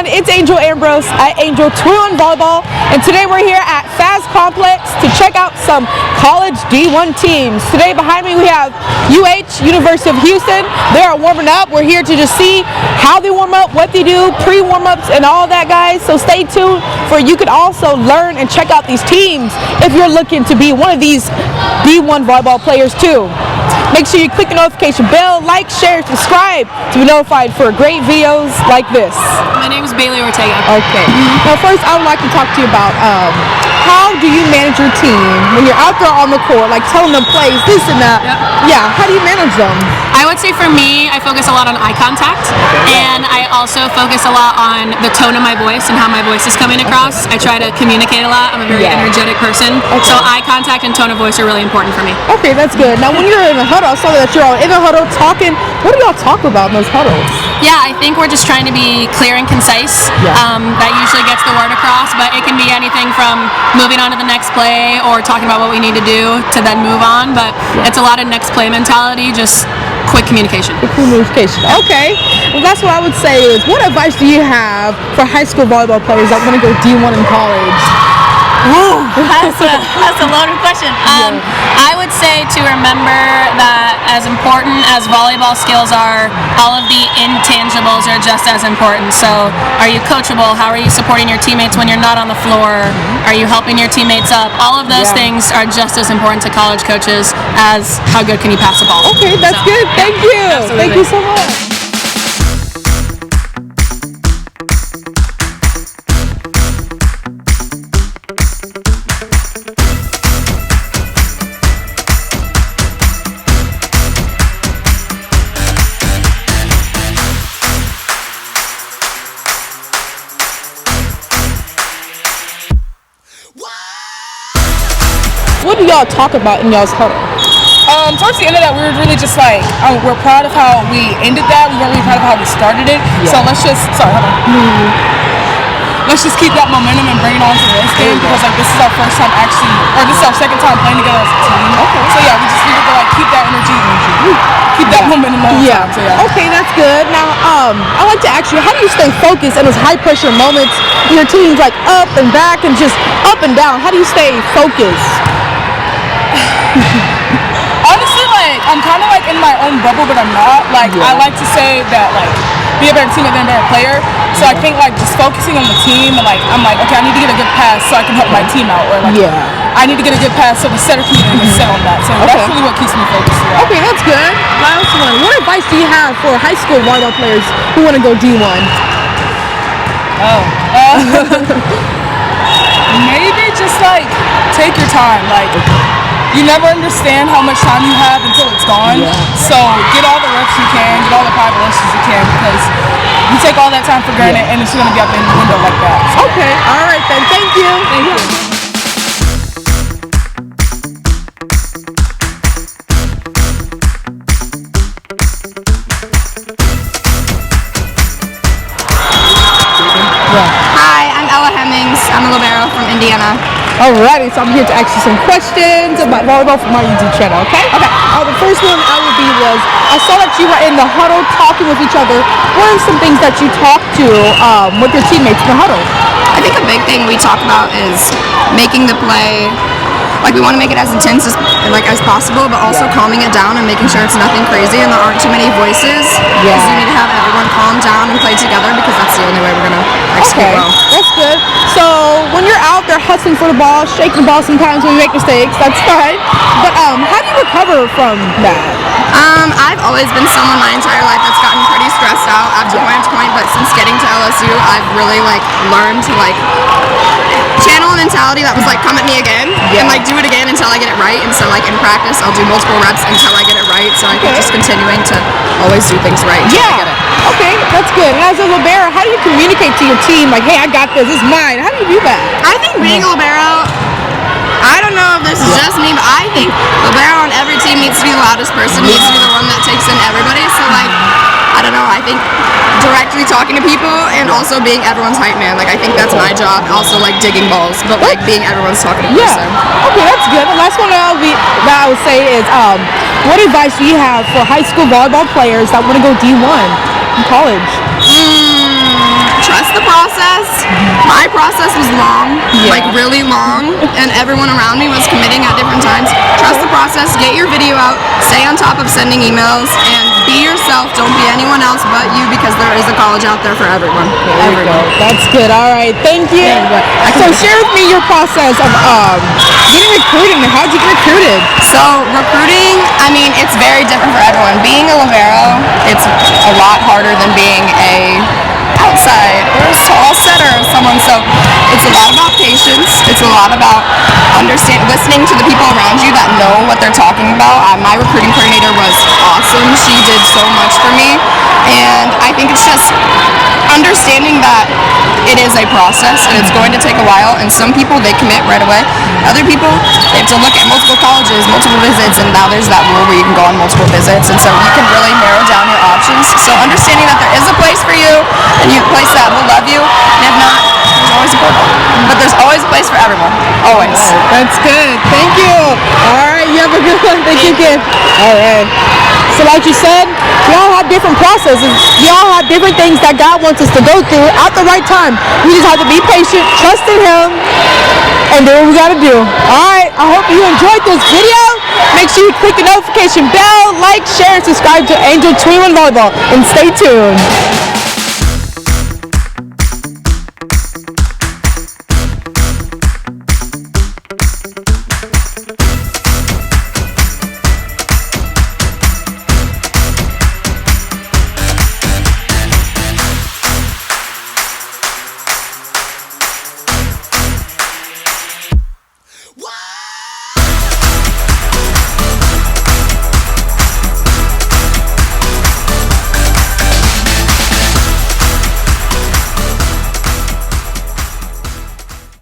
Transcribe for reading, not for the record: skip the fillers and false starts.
everyone, it's Angel Ambrose at Angel 2-on Volleyball, and today we're here at FAS Complex to check out some college D1 teams. Today behind me we have University of Houston. They are warming up. We're here to just see how they warm up, what they do, pre-warm-ups and all that, guys. So stay tuned for you can also learn and check out these teams if you're looking to be one of these D1 volleyball players too. Make sure you click the notification bell, like, share, subscribe to be notified for great videos like this. My name is Bailey Ortega. Okay. Now first I would like to talk to you about how do you manage your team when you're out there on the court, like telling them plays, this and that. Yep. Yeah, how do you manage them? I would say for me, I focus a lot on eye contact, and I also focus a lot on the tone of my voice and how my voice is coming across. I try to communicate a lot. I'm a very energetic person, so eye contact and tone of voice are really important for me. Okay, that's good. Now when you're in the huddle, I saw that you're all in the huddle talking. What do y'all talk about in those huddles? Yeah, I think we're just trying to be clear and concise. That usually gets the word across, but it can be anything from moving on to the next play or talking about what we need to do to then move on, but it's a lot of next play mentality, just quick communication. Okay. Well, that's what I would say is, what advice do you have for high school volleyball players that want to go D1 in college? Ooh, that's a loaded question. I would say to remember that as important as volleyball skills are, all of the intangibles are just as important. So are you coachable? How are you supporting your teammates when you're not on the floor? Are you helping your teammates up? All of those things are just as important to college coaches as how good can you pass the ball. Okay, that's good. Thank you. Absolutely. Thank you so much. What do y'all talk about in y'all's huddle? Towards the end of that, we were really just like, we're proud of how we ended that. We weren't really proud of how we started it. So let's just, let's just keep that momentum and bring it on to this game, because like this is our first time actually, or this is our second time playing together as a team. Okay. So yeah, we just need to like keep that energy, keep that momentum the whole time. So, Okay, that's good. Now, I'd like to ask you, how do you stay focused in those high pressure moments? Your team's like up and back and just up and down. How do you stay focused? Honestly, like, I'm kind of like in my own bubble, but I'm not. Like, I like to say that, like, be a better teammate than a better player. So I think, like, just focusing on the team, and, like, I'm like, okay, I need to get a good pass so I can help my team out. Or, like, I need to get a good pass so the setter community can set on that. So that's really what keeps me focused. Okay, that's good. Last one. What advice do you have for high school volleyball players who want to go D1? Maybe just, like, take your time. Like, you never understand how much time you have until it's gone. So get all the reps you can, get all the private lessons you can, because you take all that time for granted and it's going to be up in the window like that. So. Okay, all right then. Thank you. Thank you. I'm a Libero from Indiana. Alrighty, so I'm here to ask you some questions about volleyball from my YouTube channel, okay? Okay. The first one was, I saw that you were in the huddle talking with each other. What are some things that you talk to with your teammates in the huddle? I think a big thing we talk about is making the play, like we want to make it as intense as possible, but also calming it down and making sure it's nothing crazy and there aren't too many voices. Because you need to have everyone calm down and play together, because that's the only way we're going to execute well. That's good. So when you're out there hustling for the ball, shaking the ball sometimes when you make mistakes, that's fine. But how do you recover from that? I've always been someone my entire life that's gotten pretty stressed out after point, but since getting to LSU, I've really learned to channel a mentality that was come at me again and do it again until I get it right. And so in practice, I'll do multiple reps until I get it right. So I think just continuing to always do things right until I get it. Okay, that's good. And as a Libero, how do you communicate to your team, hey, I got this, it's mine? How do you do that? I think being a Libero, I don't know if this is just me, but I think Libero on every team needs to be the loudest person, needs to be the one that takes in everybody. So I don't know, I think directly talking to people and also being everyone's hype man. I think that's my job. Also digging balls, but being everyone's talking person. Okay, that's good. The last one that I would say is, what advice do you have for high school volleyball players that want to go D1 in college? Trust trust the process. My process was long, like really long, and everyone around me was committing at different times. Trust the process, get your video out, stay on top of sending emails, and be yourself. Don't be anyone else but you, because there is a college out there for everyone. That's good. All right. Thank you. So share with me your process of getting recruited. How'd you get recruited? So recruiting, I mean, it's very different for everyone. Being a libero, it's a lot harder than being a outside or a tall setter or someone. So it's a lot about patience. It's a lot about listening to the people around you that know what they're talking about. My recruiting coordinator was awesome. She did so much for me, and I think it's just understanding that it is a process and it's going to take a while, and some people, they commit right away. Other people, they have to look at multiple colleges, multiple visits, and now there's that rule where you can go on multiple visits, and so you can really narrow down your options. So understanding that there is a place for you and a place that will love you, and if not, there's always a portal. But there's always a place for everyone. Always. That's good. Thank you. All right. You have a good one. Thank you, kid. All right. So like you said, we all have different processes. We all have different things that God wants us to go through at the right time. We just have to be patient, trust in Him, and do what we got to do. All right. I hope you enjoyed this video. Make sure you click the notification bell, like, share, and subscribe to Angel 21 Volleyball, and stay tuned.